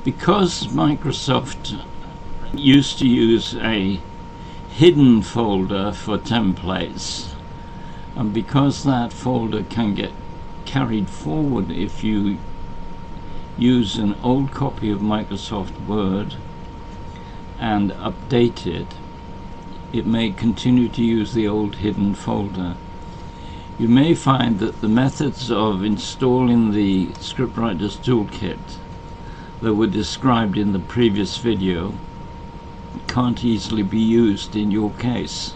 Because Microsoft used to use a hidden folder for templates, and because that folder can get carried forward if you use an old copy of Microsoft Word and update it, it may continue to use the old hidden folder. You may find that the methods of installing the Scriptwriters Toolkit that were described in the previous video can't easily be used in your case.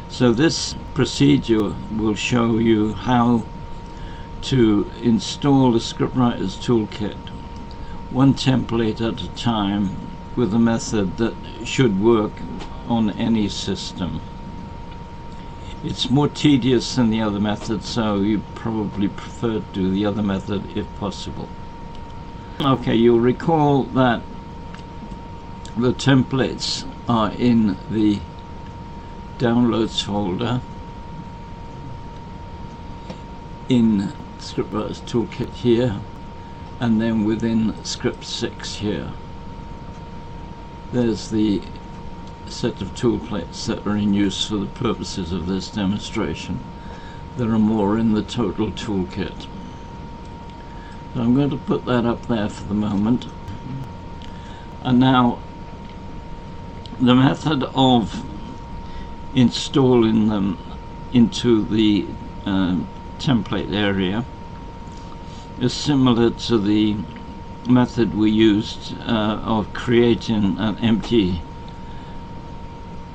So this procedure will show you how to install the Scriptwriters Toolkit one template at a time with a method that should work on any system. It's more tedious than the other method, so you probably prefer to do the other method if possible. Okay, you'll recall that the templates are in the Downloads folder in Scriptwriters Toolkit here, and then within Script 6 here. There's the set of toolplates that are in use for the purposes of this demonstration. There are more in the total toolkit. So I'm going to put that up there for the moment. And now the method of installing them into the template area is similar to the method we used of creating an empty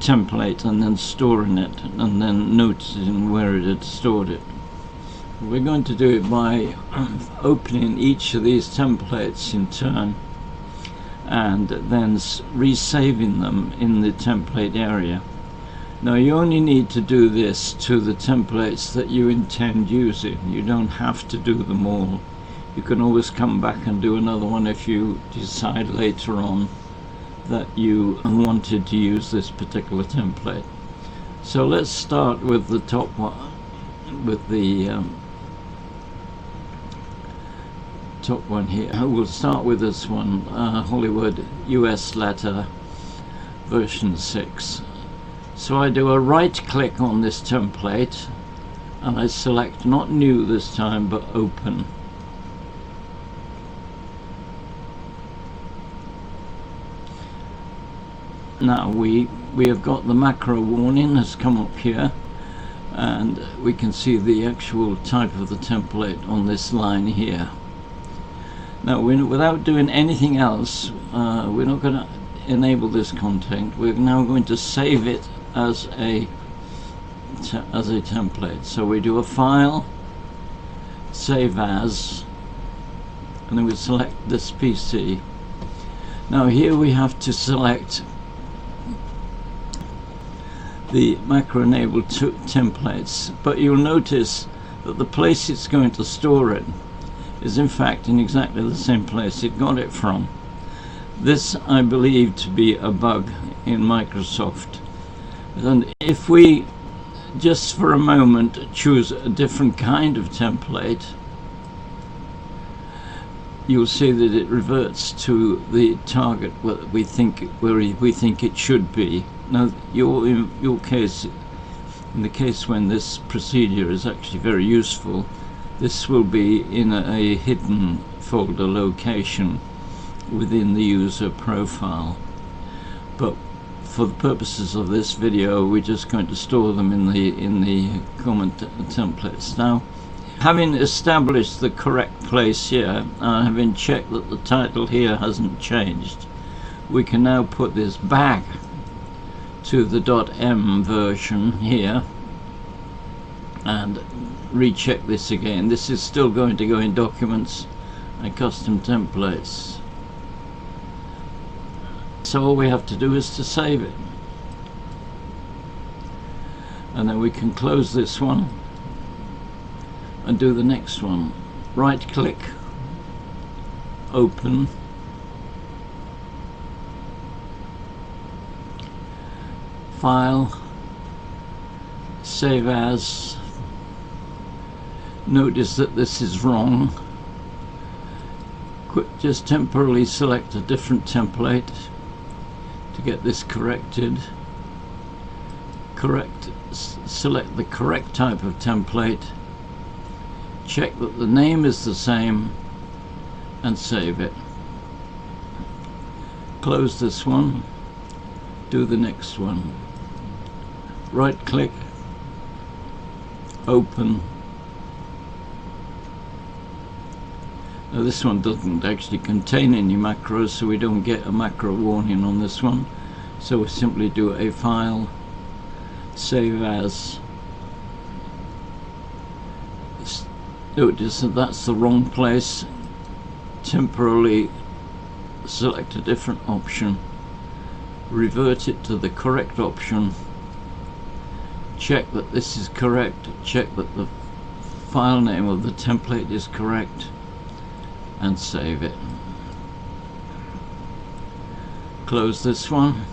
template and then storing it and then noticing where it had stored it. We're going to do it by opening each of these templates in turn and then resaving them in the template area. Now you only need to do this to the templates that you intend using. You don't have to do them all. You can always come back and do another one if you decide later on that you wanted to use this particular template. So let's start with the top one, with the top one here. We'll start with this one, Hollywood US Letter version 6. So I do a right click on this template and I select not new this time but open. Now we have got the macro warning has come up here, and we can see the actual type of the template on this line here. Now without doing anything else, we're not going to enable this content. We're now going to save it as a template. So we do a file, save as, and then we select this PC. Now here we have to select the macro enabled templates, but you'll notice that the place it's going to store it is in fact in exactly the same place it got it from. This I believe to be a bug in Microsoft, and if we just for a moment choose a different kind of template, you'll see that it reverts to the target where we think it should be. Now, in your case, in the case when this procedure is actually very useful, this will be in a hidden folder location within the user profile. But for the purposes of this video, we're just going to store them in the common templates. Now, having established the correct place here, and having checked that the title here hasn't changed, we can now put this back to the .m version here and recheck this again. This is still going to go in Documents and Custom Templates. So all we have to do is to save it, and then we can close this one and do the next one. Right click, open, file, save as. Notice that this is wrong. just temporarily select a different template to get this corrected. Select the correct type of template, check that the name is the same, and save it. Close this one, do the next one. Right click, open. Now this one doesn't actually contain any macros, so we don't get a macro warning on this one. So we simply do a file, save as. Notice that that's the wrong place. Temporarily select a different option, revert it to the correct option, check that this is correct, check that the file name of the template is correct, and save it. Close this one,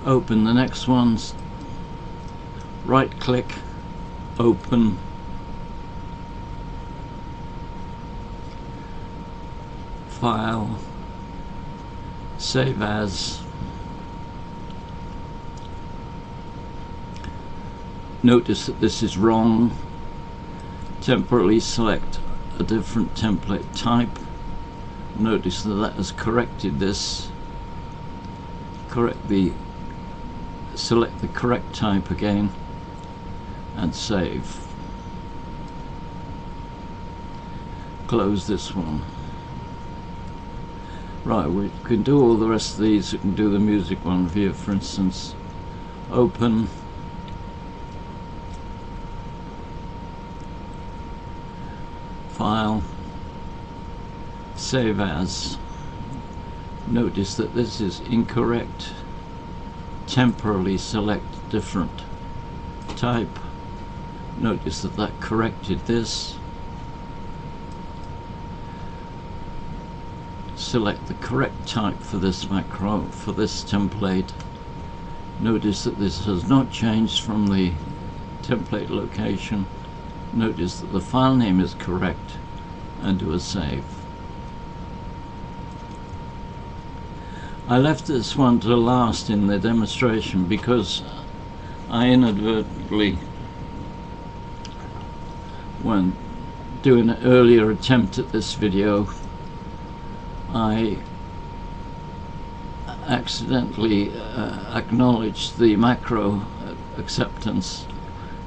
open the next ones, right click, open, file, save as. Notice that this is wrong. Temporarily select a different template type. Notice that that has corrected this. Select the correct type again and save. Close this one. Right, we can do all the rest of these. We can do the music one here, for instance. Open, file, save as. Notice that this is incorrect. Temporarily select different type. Notice that that corrected this. Select the correct type for this macro, for this template. Notice that this has not changed from the template location. Notice that the file name is correct, and do a save. I left this one to last in the demonstration because I inadvertently, when doing an earlier attempt at this video, I accidentally acknowledged the macro acceptance,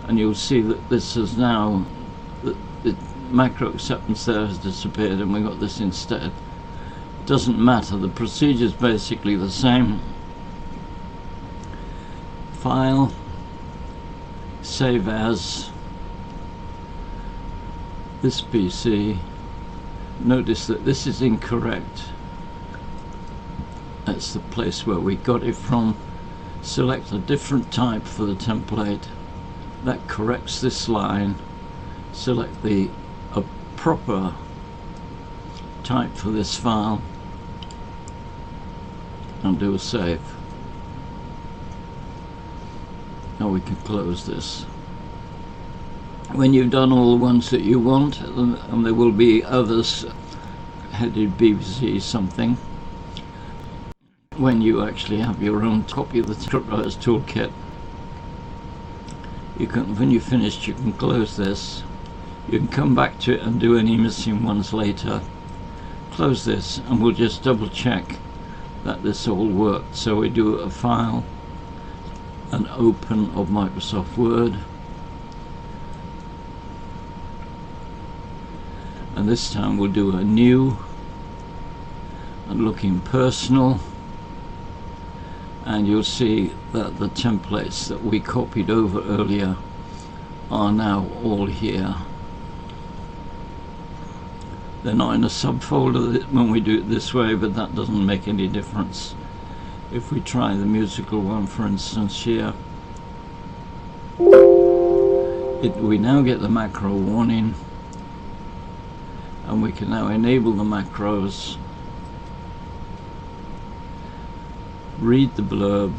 and you'll see that this is now, the macro acceptance there has disappeared and we got this instead. Doesn't matter, the procedure is basically the same. File, save as, this PC. Notice that this is incorrect. That's the place where we got it from. Select a different type for the template. That corrects this line. Select a proper type for this file and do a save. Now we can close this. When you've done all the ones that you want, and there will be others headed BBC something, when you actually have your own copy of the Scriptwriters Toolkit, you can, when you're finished, you can close this. You can come back to it and do any missing ones later. Close this, and we'll just double check that this all worked. So we do a file, an open of Microsoft Word, and this time we'll do a new and looking personal, and you'll see that the templates that we copied over earlier are now all here. They're not in a subfolder when we do it this way, but that doesn't make any difference. If we try the musical one, for instance, here, we now get the macro warning, and we can now enable the macros, read the blurb,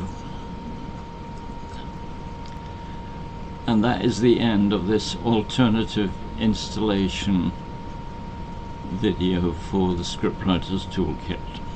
and that is the end of this alternative installation video for the Scriptwriters Toolkit.